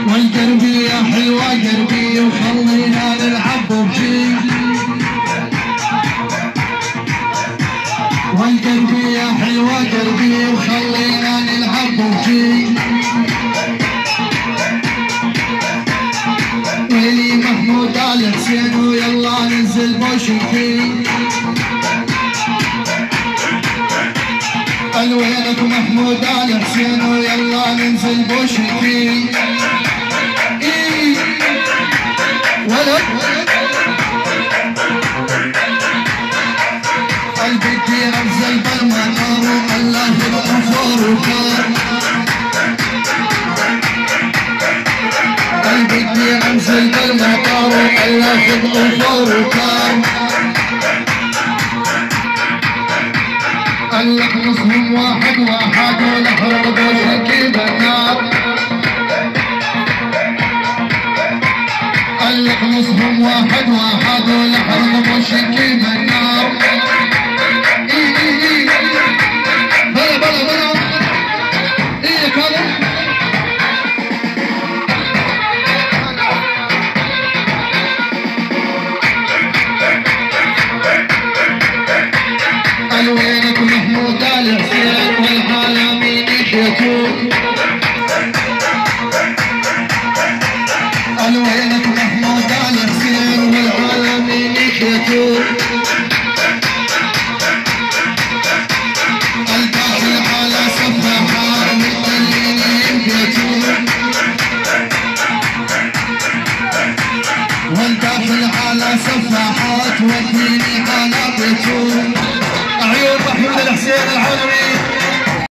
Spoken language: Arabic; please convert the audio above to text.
والقربي يا حلوة قربي وخلينا نلعب بشي، والقربي يا حلوة قربي وخلينا نلعب بشي. ويلي محمود آل حسين ويلا ننزل بوشكي. وينك محمود آل حسين ويلا ننزل بوشكي. ولد قلبي انزل بالمطار وخلاه بالقفور وكار. قلبي انزل بالمطار وخلاه بالقفور وكار. قالك نصهم واحد واحد ونحرق بوشكي بالنار. قالك نصهم واحد واحد ونحرق بوشكي بالنار. بلا بلا بلا ايه كذا. قال وينك محمود آل حسين والعالمين يشيتون.